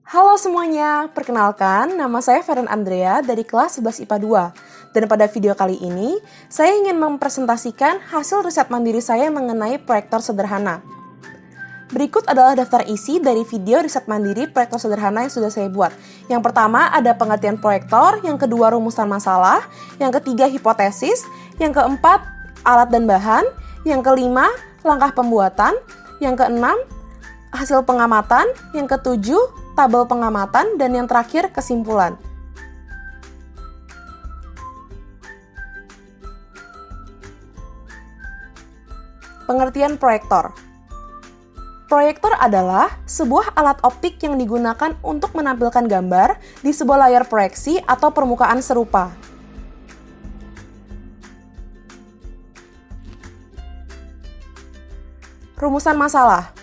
Halo semuanya, perkenalkan nama saya Feren Andrea dari kelas 11 IPA 2. Dan pada video kali ini, saya ingin mempresentasikan hasil riset mandiri saya mengenai proyektor sederhana. Berikut adalah daftar isi dari video riset mandiri proyektor sederhana yang sudah saya buat. Yang pertama ada pengertian proyektor, yang kedua rumusan masalah, yang ketiga hipotesis, yang keempat alat dan bahan, yang kelima langkah pembuatan, yang keenam hasil pengamatan, yang ketujuh tabel pengamatan, dan yang terakhir kesimpulan. Pengertian proyektor. Proyektor adalah sebuah alat optik yang digunakan untuk menampilkan gambar di sebuah layar proyeksi atau permukaan serupa. Rumusan masalah.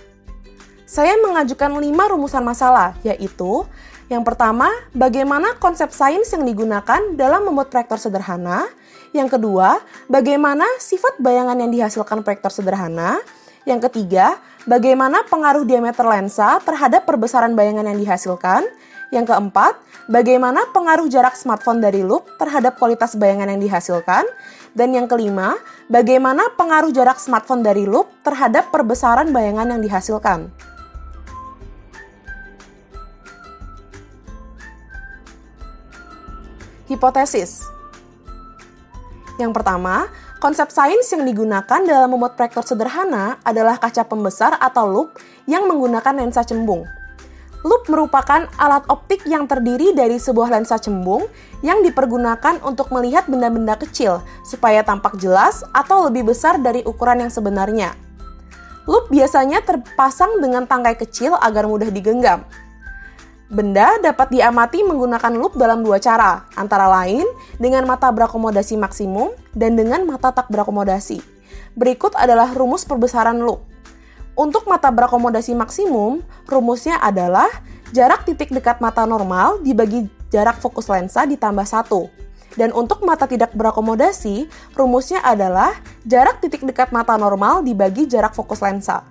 Saya mengajukan 5 rumusan masalah, yaitu yang pertama, bagaimana konsep sains yang digunakan dalam membuat proyektor sederhana. Yang kedua, bagaimana sifat bayangan yang dihasilkan proyektor sederhana. Yang ketiga, bagaimana pengaruh diameter lensa terhadap perbesaran bayangan yang dihasilkan. Yang keempat, bagaimana pengaruh jarak smartphone dari loop terhadap kualitas bayangan yang dihasilkan. Dan yang kelima, bagaimana pengaruh jarak smartphone dari loop terhadap perbesaran bayangan yang dihasilkan. Hipotesis. Yang pertama, konsep sains yang digunakan dalam membuat proyektor sederhana adalah kaca pembesar atau loop yang menggunakan lensa cembung. Loop merupakan alat optik yang terdiri dari sebuah lensa cembung yang dipergunakan untuk melihat benda-benda kecil supaya tampak jelas atau lebih besar dari ukuran yang sebenarnya. Loop biasanya terpasang dengan tangkai kecil agar mudah digenggam. Benda dapat diamati menggunakan loop dalam dua cara, antara lain dengan mata berakomodasi maksimum dan dengan mata tak berakomodasi. Berikut adalah rumus perbesaran loop. Untuk mata berakomodasi maksimum, rumusnya adalah jarak titik dekat mata normal dibagi jarak fokus lensa ditambah 1. Dan untuk mata tidak berakomodasi, rumusnya adalah jarak titik dekat mata normal dibagi jarak fokus lensa.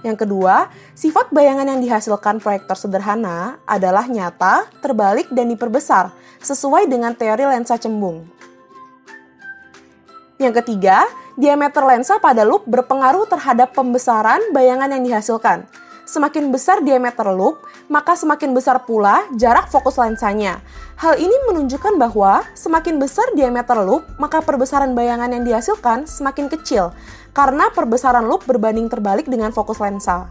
Yang kedua, sifat bayangan yang dihasilkan proyektor sederhana adalah nyata, terbalik, dan diperbesar, sesuai dengan teori lensa cembung. Yang ketiga, diameter lensa pada loop berpengaruh terhadap pembesaran bayangan yang dihasilkan. Semakin besar diameter loop, maka semakin besar pula jarak fokus lensanya. Hal ini menunjukkan bahwa semakin besar diameter loop, maka perbesaran bayangan yang dihasilkan semakin kecil, karena perbesaran loop berbanding terbalik dengan fokus lensa.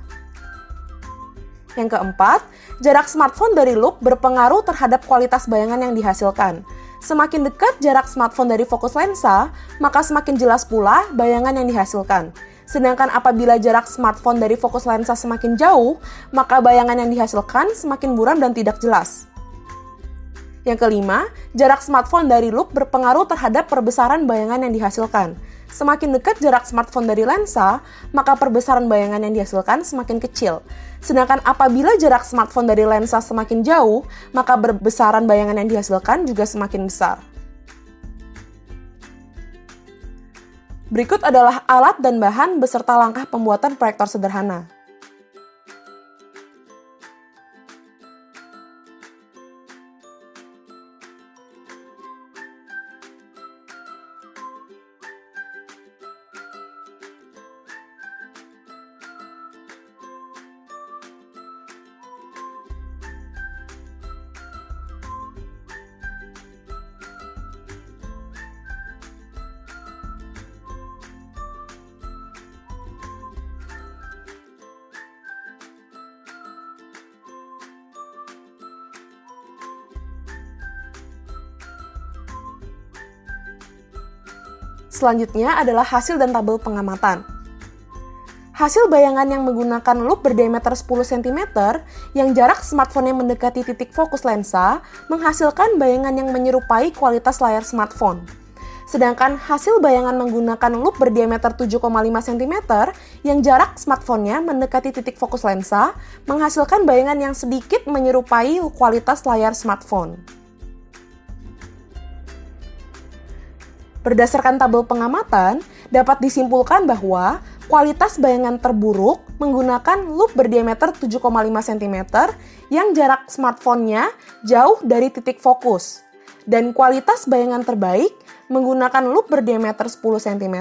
Yang keempat, jarak smartphone dari loop berpengaruh terhadap kualitas bayangan yang dihasilkan. Semakin dekat jarak smartphone dari fokus lensa, maka semakin jelas pula bayangan yang dihasilkan. Sedangkan apabila jarak smartphone dari fokus lensa semakin jauh, maka bayangan yang dihasilkan semakin buram dan tidak jelas. Yang kelima, jarak smartphone dari loop berpengaruh terhadap perbesaran bayangan yang dihasilkan. Semakin dekat jarak smartphone dari lensa, maka perbesaran bayangan yang dihasilkan semakin kecil. Sedangkan apabila jarak smartphone dari lensa semakin jauh, maka perbesaran bayangan yang dihasilkan juga semakin besar. Berikut adalah alat dan bahan beserta langkah pembuatan proyektor sederhana. Selanjutnya adalah hasil dan tabel pengamatan. Hasil bayangan yang menggunakan loop berdiameter 10 cm yang jarak smartphone-nya mendekati titik fokus lensa menghasilkan bayangan yang menyerupai kualitas layar smartphone. Sedangkan hasil bayangan menggunakan loop berdiameter 7,5 cm yang jarak smartphone-nya mendekati titik fokus lensa menghasilkan bayangan yang sedikit menyerupai kualitas layar smartphone. Berdasarkan tabel pengamatan, dapat disimpulkan bahwa kualitas bayangan terburuk menggunakan loop berdiameter 7,5 cm yang jarak smartphone-nya jauh dari titik fokus. Dan kualitas bayangan terbaik menggunakan loop berdiameter 10 cm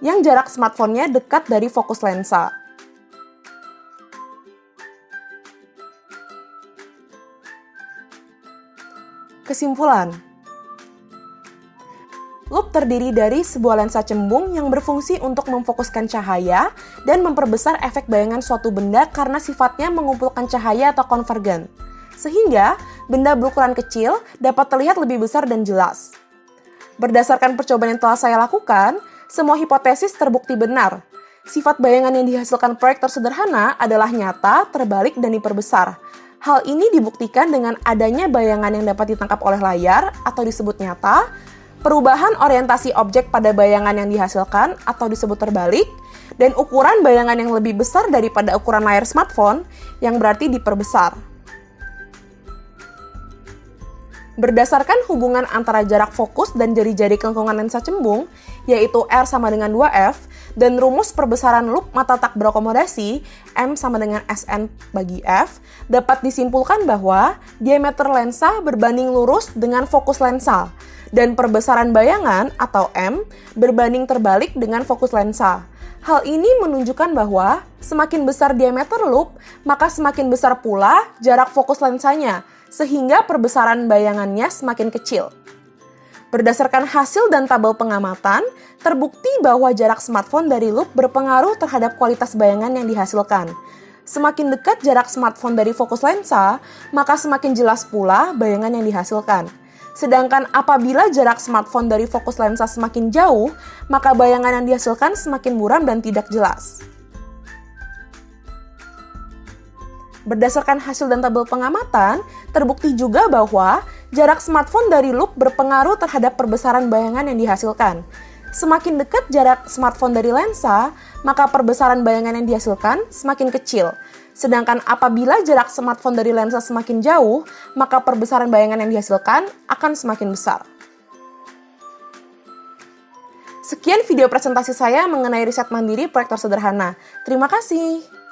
yang jarak smartphone-nya dekat dari fokus lensa. Kesimpulan, loop terdiri dari sebuah lensa cembung yang berfungsi untuk memfokuskan cahaya dan memperbesar efek bayangan suatu benda karena sifatnya mengumpulkan cahaya atau konvergen, sehingga benda berukuran kecil dapat terlihat lebih besar dan jelas. Berdasarkan percobaan yang telah saya lakukan, semua hipotesis terbukti benar. Sifat bayangan yang dihasilkan proyektor sederhana adalah nyata, terbalik, dan diperbesar. Hal ini dibuktikan dengan adanya bayangan yang dapat ditangkap oleh layar atau disebut nyata, perubahan orientasi objek pada bayangan yang dihasilkan atau disebut terbalik, dan ukuran bayangan yang lebih besar daripada ukuran layar smartphone yang berarti diperbesar. Berdasarkan hubungan antara jarak fokus dan jari-jari kelengkungan lensa cembung, yaitu R sama dengan 2F, dan rumus perbesaran loop mata tak berakomodasi, M sama dengan SN bagi F, dapat disimpulkan bahwa diameter lensa berbanding lurus dengan fokus lensa, dan perbesaran bayangan atau M berbanding terbalik dengan fokus lensa. Hal ini menunjukkan bahwa semakin besar diameter loop, maka semakin besar pula jarak fokus lensanya, sehingga perbesaran bayangannya semakin kecil. Berdasarkan hasil dan tabel pengamatan, terbukti bahwa jarak smartphone dari loop berpengaruh terhadap kualitas bayangan yang dihasilkan. Semakin dekat jarak smartphone dari fokus lensa, maka semakin jelas pula bayangan yang dihasilkan. Sedangkan apabila jarak smartphone dari fokus lensa semakin jauh, maka bayangan yang dihasilkan semakin buram dan tidak jelas. Berdasarkan hasil dan tabel pengamatan, terbukti juga bahwa jarak smartphone dari loop berpengaruh terhadap perbesaran bayangan yang dihasilkan. Semakin dekat jarak smartphone dari lensa, maka perbesaran bayangan yang dihasilkan semakin kecil. Sedangkan apabila jarak smartphone dari lensa semakin jauh, maka perbesaran bayangan yang dihasilkan akan semakin besar. Sekian video presentasi saya mengenai riset mandiri proyektor sederhana. Terima kasih.